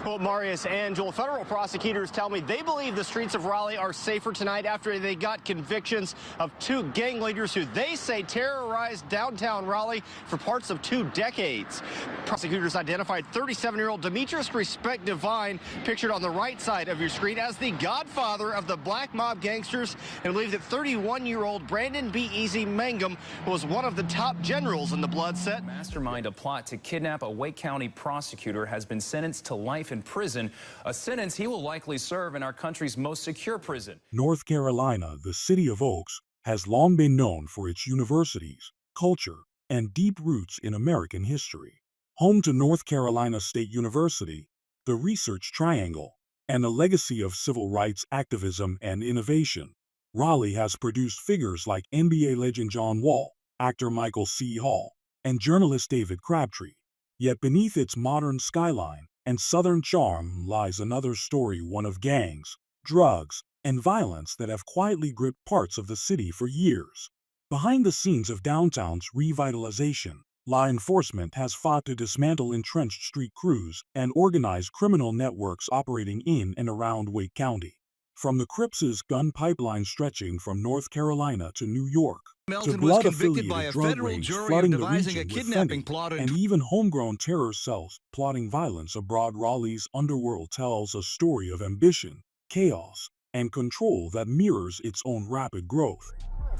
Well, Marius and Joel, federal prosecutors tell me they believe the streets of Raleigh are safer tonight after they got convictions of two gang leaders who they say terrorized downtown Raleigh for parts of 2 decades. Prosecutors identified 37-year-old Demetrius Respect Divine, pictured on the right side of your screen, as the godfather of the black Mob Gangsters, and believe that 31-year-old Brandon B. Easy Mangum was one of the top generals in the Blood set. Mastermind a plot to kidnap a Wake County prosecutor has been sentenced to life in prison, a sentence he will likely serve in our country's most secure prison. North Carolina, the city of Oaks, has long been known for its universities, culture, and deep roots in American history. Home to North Carolina State University, the Research Triangle, and a legacy of civil rights activism and innovation, Raleigh has produced figures like NBA legend John Wall, actor Michael C. Hall, and journalist David Crabtree. Yet beneath its modern skyline and southern charm lies another story, one of gangs, drugs, and violence that have quietly gripped parts of the city for years. Behind the scenes of downtown's revitalization, law enforcement has fought to dismantle entrenched street crews and organized criminal networks operating in and around Wake County. From the Crips' gun pipeline stretching from North Carolina to New York, to blood-affiliated drug rings flooding the region with fentanyl, and even homegrown terror cells plotting violence abroad, Raleigh's underworld tells a story of ambition, chaos, and control that mirrors its own rapid growth.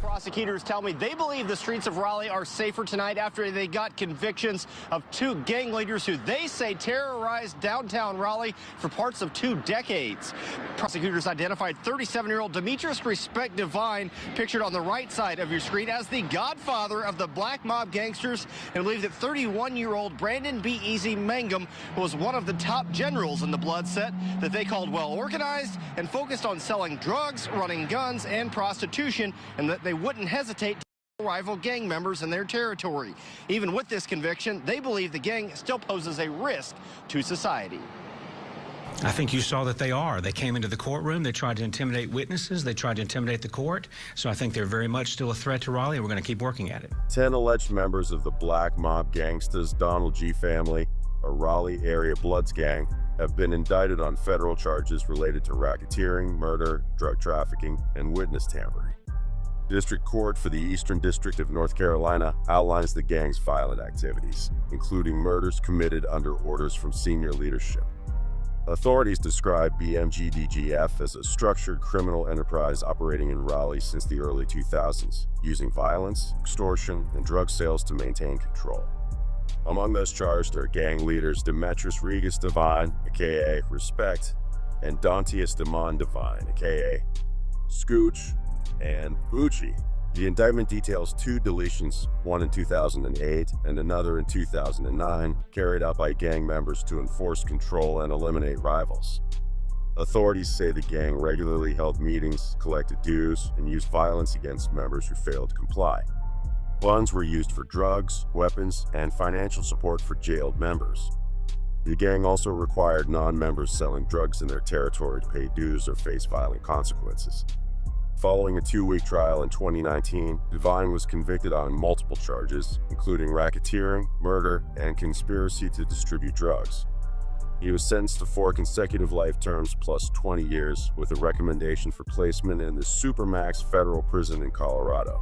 Prosecutors tell me they believe the streets of Raleigh are safer tonight after they got convictions of two gang leaders who they say terrorized downtown Raleigh for parts of 2 decades. Prosecutors identified 37-year-old Demetrius Respect Divine, pictured on the right side of your screen, as the godfather of the black Mob Gangsters, and believe that 31-year-old Brandon B. Easy Mangum was one of the top generals in the Blood set that they called well organized and focused on selling drugs, running guns, and prostitution, and that they wouldn't hesitate to kill rival gang members in their territory. Even with this conviction, they believe the gang still poses a risk to society. I think you saw that they are. They came into the courtroom, they tried to intimidate witnesses, they tried to intimidate the court, so I think they're very much still a threat to Raleigh, and we're going to keep working at it. 10 alleged members of the black Mob Gangstas Donald G. family, a Raleigh area Bloods gang, have been indicted on federal charges related to racketeering, murder, drug trafficking, and witness tampering. District Court for the Eastern District of North Carolina outlines the gang's violent activities, including murders committed under orders from senior leadership. Authorities describe BMGDGF as a structured criminal enterprise operating in Raleigh since the early 2000s, using violence, extortion, and drug sales to maintain control. Among those charged are gang leaders Demetrius Regis Divine, aka Respect, and Dontius Demond Divine, aka Scooch, and Bucci. The indictment details 2 deletions, one in 2008 and another in 2009, carried out by gang members to enforce control and eliminate rivals. Authorities say the gang regularly held meetings, collected dues, and used violence against members who failed to comply. Funds were used for drugs, weapons, and financial support for jailed members. The gang also required non-members selling drugs in their territory to pay dues or face violent consequences. Following a 2-week trial in 2019, Divine was convicted on multiple charges, including racketeering, murder, and conspiracy to distribute drugs. He was sentenced to 4 consecutive life terms plus 20 years, with a recommendation for placement in the Supermax federal prison in Colorado.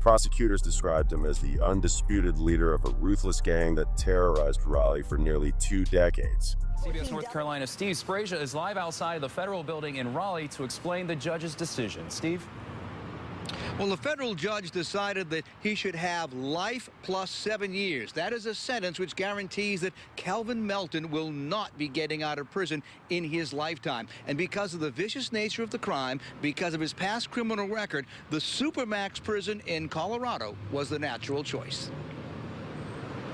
Prosecutors described him as the undisputed leader of a ruthless gang that terrorized Raleigh for nearly 2 decades. CBS North Carolina Steve Sprasia is live outside the federal building in Raleigh to explain the judge's decision. Steve? Well, the federal judge decided that he should have life plus 7 years. That is a sentence which guarantees that Kelvin Melton will not be getting out of prison in his lifetime. And because of the vicious nature of the crime, because of his past criminal record, the Supermax prison in Colorado was the natural choice.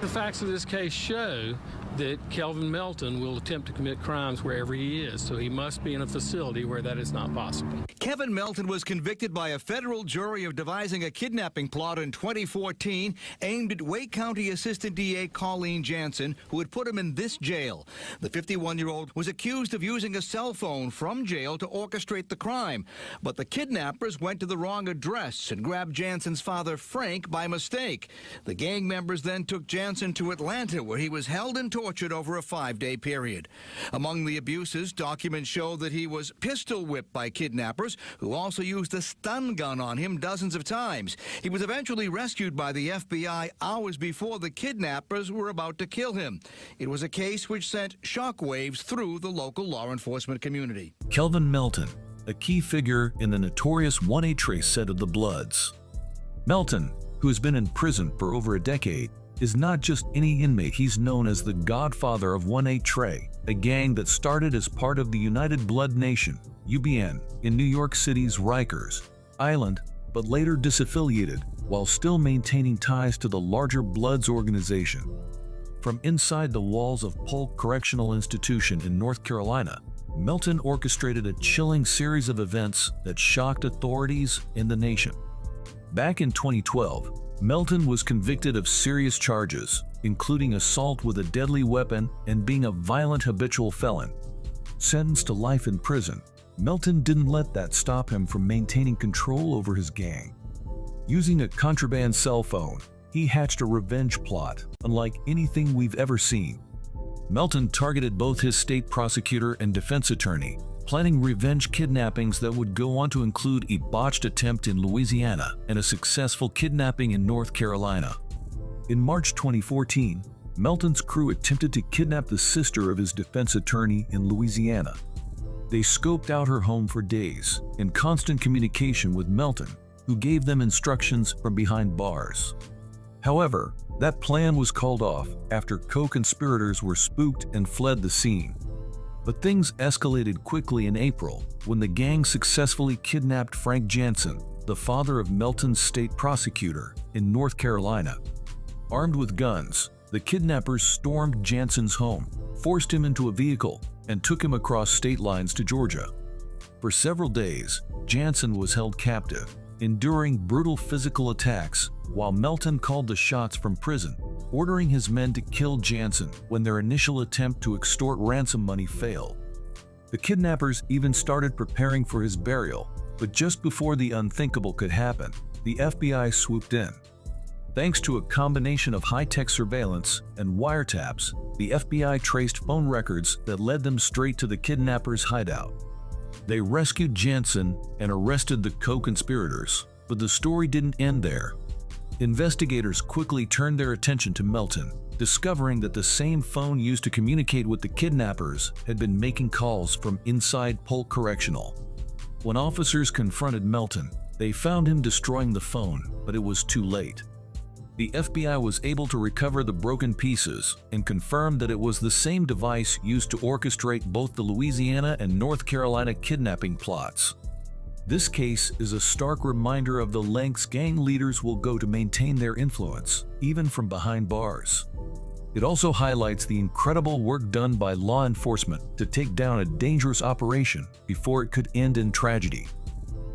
The facts of this case show that Kelvin Melton will attempt to commit crimes wherever he is, so he must be in a facility where that is not possible. Kevin Melton was convicted by a federal jury of devising a kidnapping plot in 2014 aimed at Wake County Assistant DA Colleen Jansen, who had put him in this jail. The 51-year-old was accused of using a cell phone from jail to orchestrate the crime, but the kidnappers went to the wrong address and grabbed Jansen's father, Frank, by mistake. The gang members then took Jansen to Atlanta, where he was held and tortured tortured over a 5-day period. Among the abuses, documents show that he was pistol whipped by kidnappers who also used a stun gun on him dozens of times. He was eventually rescued by the FBI hours before the kidnappers were about to kill him. It was a case which sent shockwaves through the local law enforcement community. Kelvin Melton, a key figure in the notorious 1A trace set of the Bloods. Melton, who has been in prison for over a decade, is not just any inmate. He's known as the godfather of 1A Trey, a gang that started as part of the United Blood Nation, UBN, in New York City's Rikers Island, but later disaffiliated while still maintaining ties to the larger Bloods organization. From inside the walls of Polk Correctional Institution in North Carolina, Melton orchestrated a chilling series of events that shocked authorities in the nation. Back in 2012, Melton was convicted of serious charges, including assault with a deadly weapon and being a violent habitual felon. Sentenced to life in prison, Melton didn't let that stop him from maintaining control over his gang. Using a contraband cell phone, he hatched a revenge plot unlike anything we've ever seen. Melton targeted both his state prosecutor and defense attorney, planning revenge kidnappings that would go on to include a botched attempt in Louisiana and a successful kidnapping in North Carolina. In March 2014, Melton's crew attempted to kidnap the sister of his defense attorney in Louisiana. They scoped out her home for days, in constant communication with Melton, who gave them instructions from behind bars. However, that plan was called off after co-conspirators were spooked and fled the scene. But things escalated quickly in April when the gang successfully kidnapped Frank Jansen, the father of Melton's state prosecutor, in North Carolina. Armed with guns, the kidnappers stormed Jansen's home, forced him into a vehicle, and took him across state lines to Georgia. For several days, Jansen was held captive, enduring brutal physical attacks, while Melton called the shots from prison, ordering his men to kill Jansen when their initial attempt to extort ransom money failed. The kidnappers even started preparing for his burial, but just before the unthinkable could happen, the FBI swooped in. Thanks to a combination of high-tech surveillance and wiretaps, the FBI traced phone records that led them straight to the kidnappers' hideout. They rescued Jansen and arrested the co-conspirators, but the story didn't end there. Investigators quickly turned their attention to Melton, discovering that the same phone used to communicate with the kidnappers had been making calls from inside Polk Correctional. When officers confronted Melton, they found him destroying the phone, but it was too late. The FBI was able to recover the broken pieces and confirmed that it was the same device used to orchestrate both the Louisiana and North Carolina kidnapping plots. This case is a stark reminder of the lengths gang leaders will go to maintain their influence, even from behind bars. It also highlights the incredible work done by law enforcement to take down a dangerous operation before it could end in tragedy.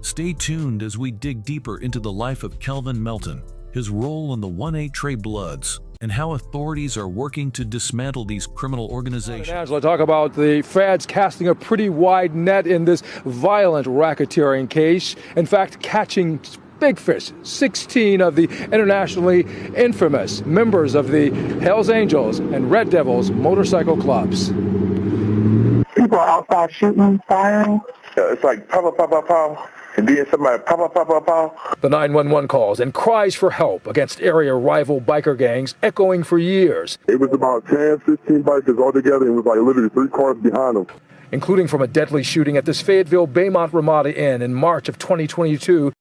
Stay tuned as we dig deeper into the life of Kelvin Melton, his role in the 1A Trey Bloods, and how authorities are working to dismantle these criminal organizations. Angela, talk about the feds casting a pretty wide net in this violent racketeering case. In fact, catching big fish, 16 of the internationally infamous members of the Hells Angels and Red Devils motorcycle clubs. People outside shooting, firing. It's like pow, pow, pow, pow, pow. And then somebody pow, pow, pow, pow, pow. The 911 calls and cries for help against area rival biker gangs echoing for years. It was about 10, 15 bikers all together, and it was like literally 3 cars behind them. Including from a deadly shooting at this Fayetteville Baymont Ramada Inn in March of 2022.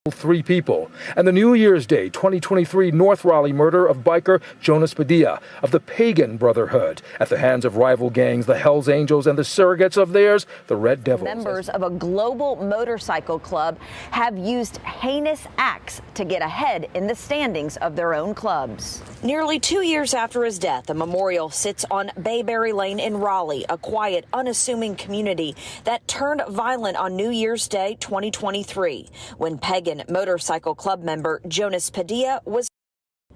3 people. And the New Year's Day 2023 North Raleigh murder of biker Jonas Padilla of the Pagan Brotherhood at the hands of rival gangs, the Hells Angels, and the surrogates of theirs, the Red Devils. Members of a global motorcycle club have used heinous acts to get ahead in the standings of their own clubs. Nearly 2 years after his death, a memorial sits on Bayberry Lane in Raleigh, a quiet, unassuming community that turned violent on New Year's Day 2023 when Pagan motorcycle club member Jonas Padilla was.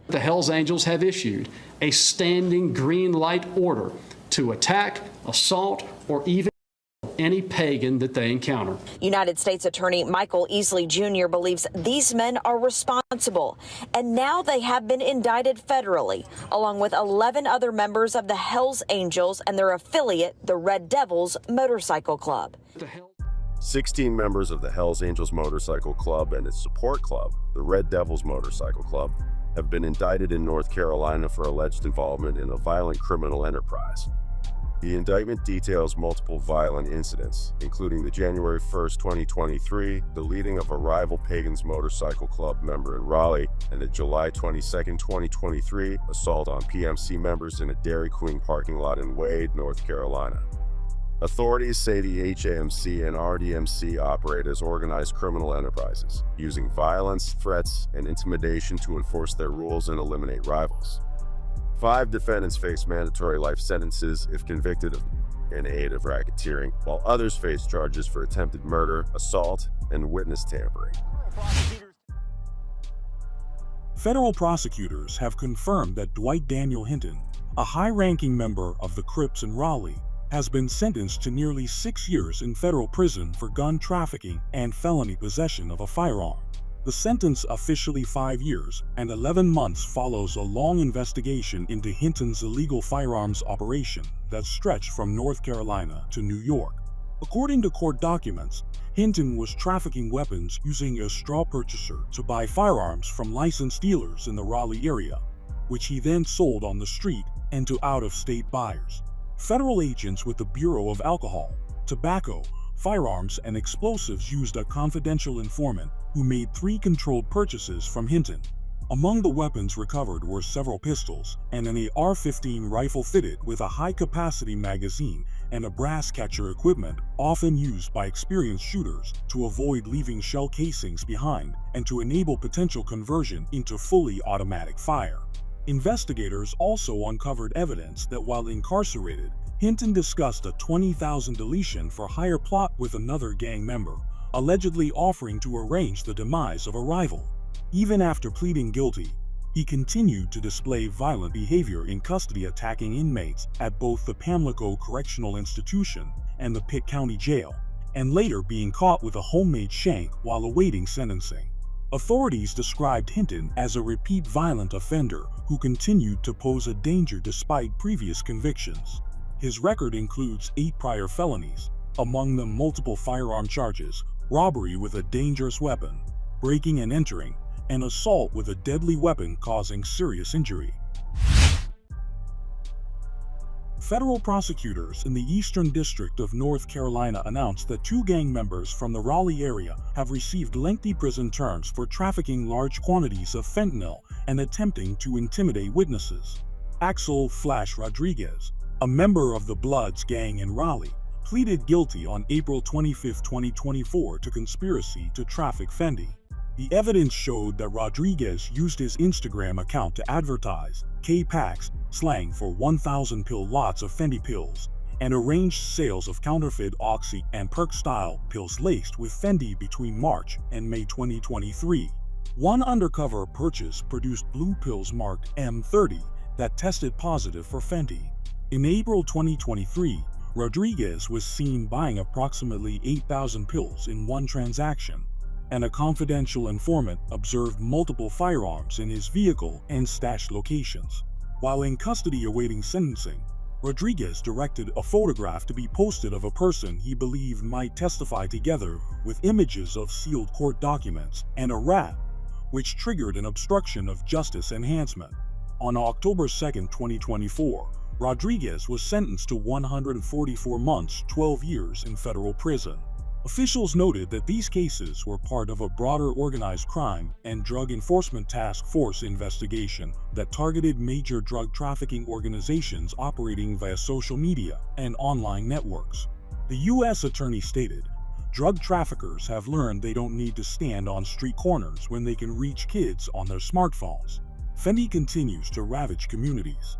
The Hells Angels have issued a standing green light order to attack, assault, or even any pagan that they encounter. United States Attorney Michael Easley Jr. believes these men are responsible, and now they have been indicted federally, along with 11 other members of the Hells Angels and their affiliate, the Red Devils Motorcycle Club. 16 members of the Hells Angels Motorcycle Club and its support club, the Red Devils Motorcycle Club, have been indicted in North Carolina for alleged involvement in a violent criminal enterprise. The indictment details multiple violent incidents, including the January 1st, 2023 deleting of a rival Pagans Motorcycle Club member in Raleigh, and the July 22nd, 2023 assault on PMC members in a Dairy Queen parking lot in Wade, North Carolina. Authorities say the HAMC and RDMC operate as organized criminal enterprises, using violence, threats, and intimidation to enforce their rules and eliminate rivals. 5 defendants face mandatory life sentences if convicted of in aid of racketeering, while others face charges for attempted murder, assault, and witness tampering. Federal prosecutors have confirmed that Dwight Daniel Hinton, a high-ranking member of the Crips in Raleigh, has been sentenced to nearly 6 years in federal prison for gun trafficking and felony possession of a firearm. The sentence, officially 5 years and 11 months, follows a long investigation into Hinton's illegal firearms operation that stretched from North Carolina to New York. According to court documents, Hinton was trafficking weapons using a straw purchaser to buy firearms from licensed dealers in the Raleigh area, which he then sold on the street and to out-of-state buyers. Federal agents with the Bureau of Alcohol, Tobacco, Firearms, and Explosives used a confidential informant who made 3 controlled purchases from Hinton. Among the weapons recovered were several pistols and an AR-15 rifle fitted with a high-capacity magazine and a brass catcher, equipment often used by experienced shooters to avoid leaving shell casings behind and to enable potential conversion into fully automatic fire. Investigators also uncovered evidence that while incarcerated, Hinton discussed a $20,000 deletion for hire plot with another gang member, allegedly offering to arrange the demise of a rival. Even after pleading guilty, he continued to display violent behavior in custody, attacking inmates at both the Pamlico Correctional Institution and the Pitt County Jail, and later being caught with a homemade shank while awaiting sentencing. Authorities described Hinton as a repeat violent offender who continued to pose a danger despite previous convictions. His record includes 8 prior felonies, among them multiple firearm charges, robbery with a dangerous weapon, breaking and entering, and assault with a deadly weapon causing serious injury. Federal prosecutors in the Eastern District of North Carolina announced that 2 gang members from the Raleigh area have received lengthy prison terms for trafficking large quantities of fentanyl and attempting to intimidate witnesses. Axel Flash Rodriguez, a member of the Bloods gang in Raleigh, pleaded guilty on April 25, 2024 to conspiracy to traffic Fendi. The evidence showed that Rodriguez used his Instagram account to advertise K-Packs, slang for 1,000 pill lots of Fendi pills, and arranged sales of counterfeit Oxy and Perk-style pills laced with Fendi between March and May 2023. One undercover purchase produced blue pills marked M30 that tested positive for Fendi. In April 2023, Rodriguez was seen buying approximately 8,000 pills in one transaction, and a confidential informant observed multiple firearms in his vehicle and stash locations. While in custody awaiting sentencing, Rodriguez directed a photograph to be posted of a person he believed might testify, together with images of sealed court documents and a rap, which triggered an obstruction of justice enhancement. On October 2, 2024, Rodriguez was sentenced to 144 months, 12 years in federal prison. Officials noted that these cases were part of a broader organized crime and drug enforcement task force investigation that targeted major drug trafficking organizations operating via social media and online networks. The U.S. Attorney stated, "Drug traffickers have learned they don't need to stand on street corners when they can reach kids on their smartphones." Fendi continues to ravage communities.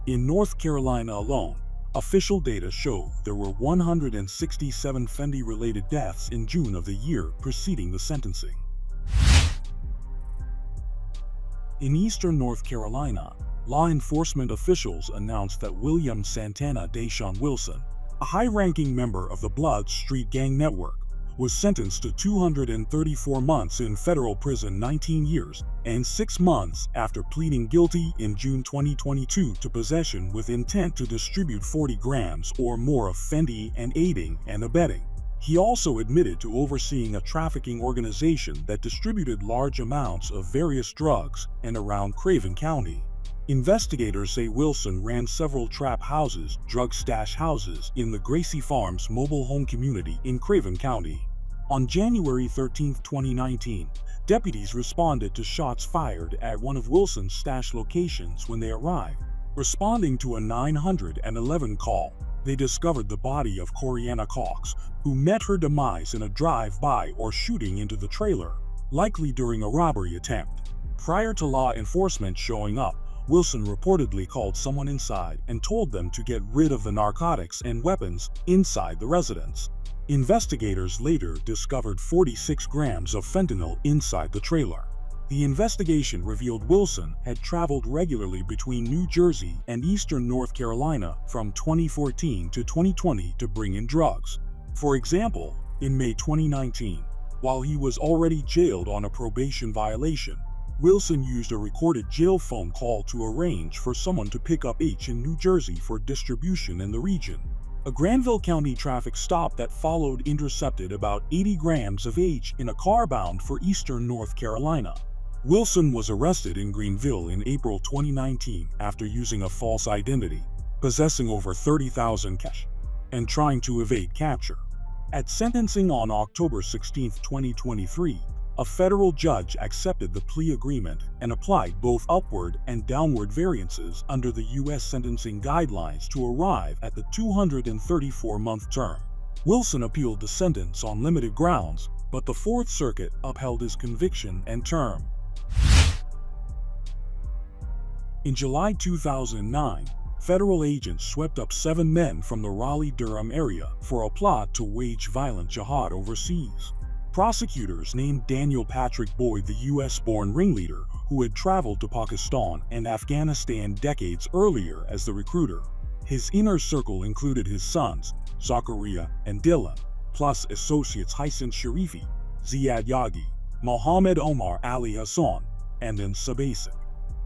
In North Carolina alone, official data show there were 167 Fendi-related deaths in June of the year preceding the sentencing. In eastern North Carolina, law enforcement officials announced that William Santana Deshaun Wilson, a high-ranking member of the Bloods street gang network, was sentenced to 234 months in federal prison, 19 years and 6 months after pleading guilty in June 2022 to possession with intent to distribute 40 grams or more of fentanyl and aiding and abetting. He also admitted to overseeing a trafficking organization that distributed large amounts of various drugs in around Craven County. Investigators say Wilson ran several trap houses, drug stash houses, in the Gracie Farms mobile home community in Craven County. On January 13, 2019, deputies responded to shots fired at one of Wilson's stash locations when they arrived. Responding to a 911 call, they discovered the body of Corianna Cox, who met her demise in a drive-by or shooting into the trailer, likely during a robbery attempt. Prior to law enforcement showing up, Wilson reportedly called someone inside and told them to get rid of the narcotics and weapons inside the residence. Investigators later discovered 46 grams of fentanyl inside the trailer. The investigation revealed Wilson had traveled regularly between New Jersey and eastern North Carolina from 2014 to 2020 to bring in drugs. For example, in May 2019, while he was already jailed on a probation violation, Wilson used a recorded jail phone call to arrange for someone to pick up H in New Jersey for distribution in the region. A Granville County traffic stop that followed intercepted about 80 grams of H in a car bound for eastern North Carolina. Wilson was arrested in Greenville in April 2019 after using a false identity, possessing over 30,000 cash, and trying to evade capture. At sentencing on October 16, 2023, a federal judge accepted the plea agreement and applied both upward and downward variances under the U.S. sentencing guidelines to arrive at the 234-month term. Wilson appealed the sentence on limited grounds, but the Fourth Circuit upheld his conviction and term. In July 2009, federal agents swept up 7 men from the Raleigh-Durham area for a plot to wage violent jihad overseas. Prosecutors named Daniel Patrick Boyd the U.S.-born ringleader who had traveled to Pakistan and Afghanistan decades earlier as the recruiter. His inner circle included his sons, Zachariah and Dylan, plus associates Hyson Sharifi, Ziad Yagi, Mohammed Omar Ali Hassan, and then Sabasic.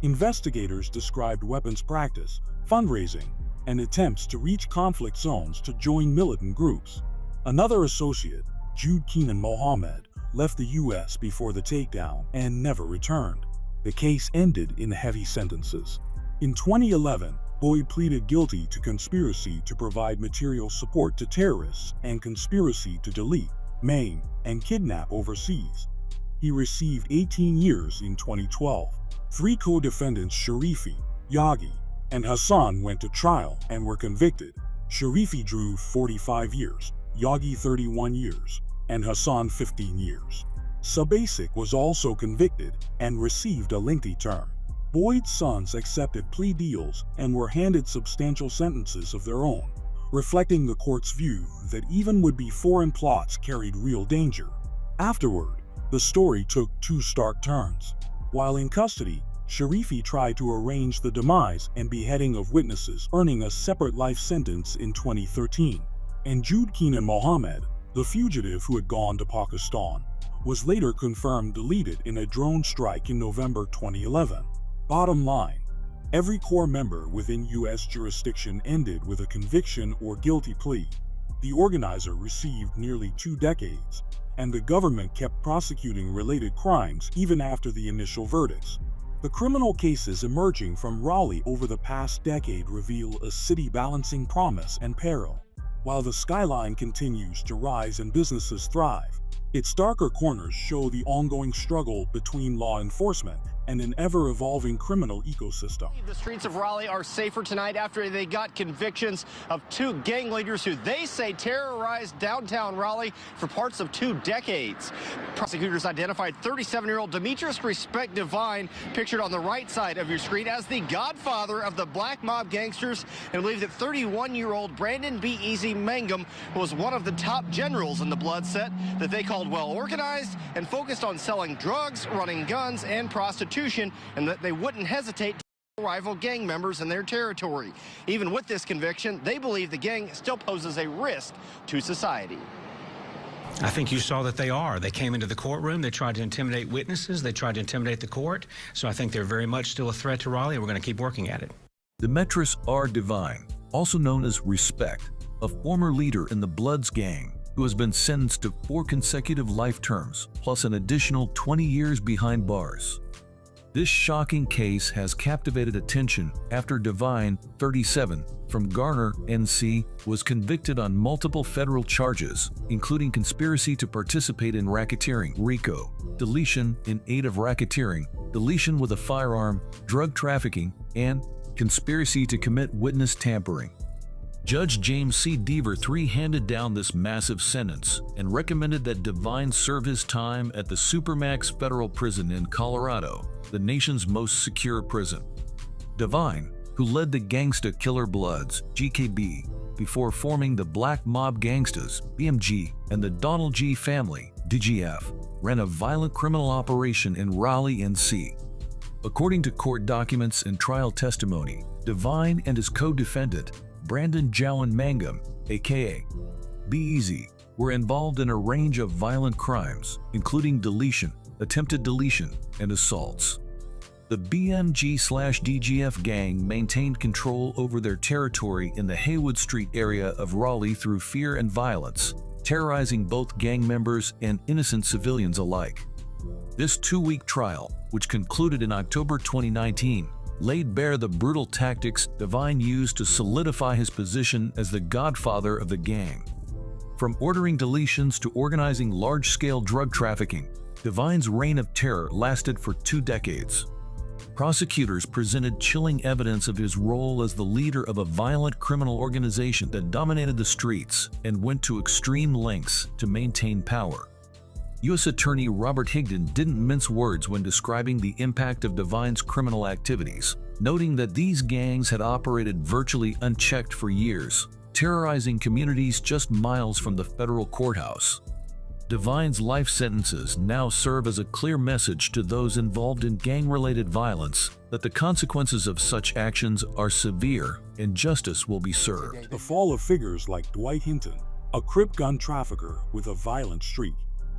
Investigators described weapons practice, fundraising, and attempts to reach conflict zones to join militant groups. Another associate, Jude Keenan Mohammed, left the U.S. before the takedown and never returned. The case ended in heavy sentences. In 2011, Boyd pleaded guilty to conspiracy to provide material support to terrorists and conspiracy to delete, maim, and kidnap overseas. He received 18 years in 2012. 3 co-defendants, Sharifi, Yagi, and Hassan, went to trial and were convicted. Sharifi drew 45 years, Yagi 31 years, and Hassan 15 years. Sabasic was also convicted and received a lengthy term. Boyd's sons accepted plea deals and were handed substantial sentences of their own, reflecting the court's view that even would-be foreign plots carried real danger. Afterward, the story took 2 stark turns. While in custody, Sharifi tried to arrange the demise and beheading of witnesses, earning a separate life sentence in 2013. And Jude Keenan Mohammed, the fugitive who had gone to Pakistan, was later confirmed deleted in a drone strike in November 2011. Bottom line, every core member within U.S. jurisdiction ended with a conviction or guilty plea. The organizer received nearly 2 decades, and the government kept prosecuting related crimes even after the initial verdicts. The criminal cases emerging from Raleigh over the past decade reveal a city balancing promise and peril. While the skyline continues to rise and businesses thrive, its darker corners show the ongoing struggle between law enforcement and an ever-evolving criminal ecosystem. The streets of Raleigh are safer tonight after they got convictions of 2 gang leaders who they say terrorized downtown Raleigh for parts of 2 decades. Prosecutors identified 37-year-old Demetrius Respect Divine, pictured on the right side of your screen, as the godfather of the black mob gangsters, and believe that 31-year-old Brandon B. Easy Mangum was one of the top generals in the blood set that they called well-organized and focused on selling drugs, running guns, and prostitution, and that they wouldn't hesitate rival gang members in their territory. Even with this conviction, they believe the gang still poses a risk to society. I think you saw that they are. They came into the courtroom. They tried to intimidate witnesses. They tried to intimidate the court. So I think they're very much still a threat to Raleigh, and we're going to keep working at it. Demetrius R. Devine, also known as Respect, a former leader in the Bloods gang, who has been sentenced to 4 consecutive life terms, plus an additional 20 years behind bars. This shocking case has captivated attention after Devine, 37, from Garner, NC, was convicted on multiple federal charges, including conspiracy to participate in racketeering, RICO, deletion in aid of racketeering, deletion with a firearm, drug trafficking, and conspiracy to commit witness tampering. Judge James C. Deaver III handed down this massive sentence and recommended that Devine serve his time at the Supermax Federal Prison in Colorado, the nation's most secure prison. Devine, who led the Gangsta Killer Bloods, GKB, before forming the Black Mob Gangstas, BMG, and the Donald G. family, DGF, ran a violent criminal operation in Raleigh, NC. According to court documents and trial testimony, Devine and his co-defendant, Brandon Jowan Mangum, aka B-Easy, were involved in a range of violent crimes, including deletion, attempted deletion, and assaults. The BMG/DGF gang maintained control over their territory in the Haywood Street area of Raleigh through fear and violence, terrorizing both gang members and innocent civilians alike. This 2-week trial, which concluded in October 2019, laid bare the brutal tactics Devine used to solidify his position as the godfather of the gang. From ordering deletions to organizing large-scale drug trafficking, Devine's reign of terror lasted for 2 decades. Prosecutors presented chilling evidence of his role as the leader of a violent criminal organization that dominated the streets and went to extreme lengths to maintain power. U.S. Attorney Robert Higdon didn't mince words when describing the impact of Devine's criminal activities, noting that these gangs had operated virtually unchecked for years, terrorizing communities just miles from the federal courthouse. Devine's life sentences now serve as a clear message to those involved in gang-related violence that the consequences of such actions are severe and justice will be served. The fall of figures like Dwight Hinton, a Crip gun trafficker with a violent streak,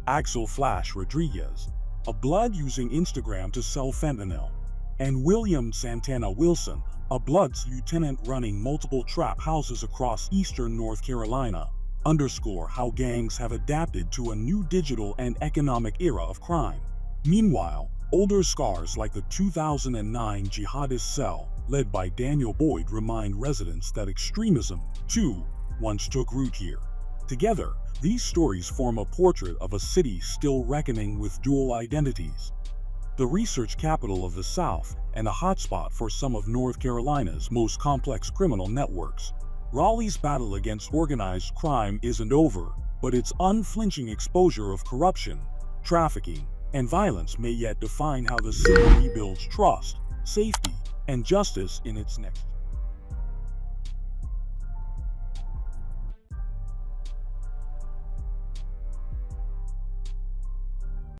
Axel Flash Rodriguez, a Blood using Instagram to sell fentanyl, and William Santana Wilson, a Bloods lieutenant running multiple trap houses across eastern North Carolina, underscore how gangs have adapted to a new digital and economic era of crime. Meanwhile, older scars like the 2009 Jihadist cell, led by Daniel Boyd, remind residents that extremism, too, once took root here. Together, these stories form a portrait of a city still reckoning with dual identities. The research capital of the South and a hotspot for some of North Carolina's most complex criminal networks, Raleigh's battle against organized crime isn't over, but its unflinching exposure of corruption, trafficking, and violence may yet define how the city rebuilds trust, safety, and justice in its next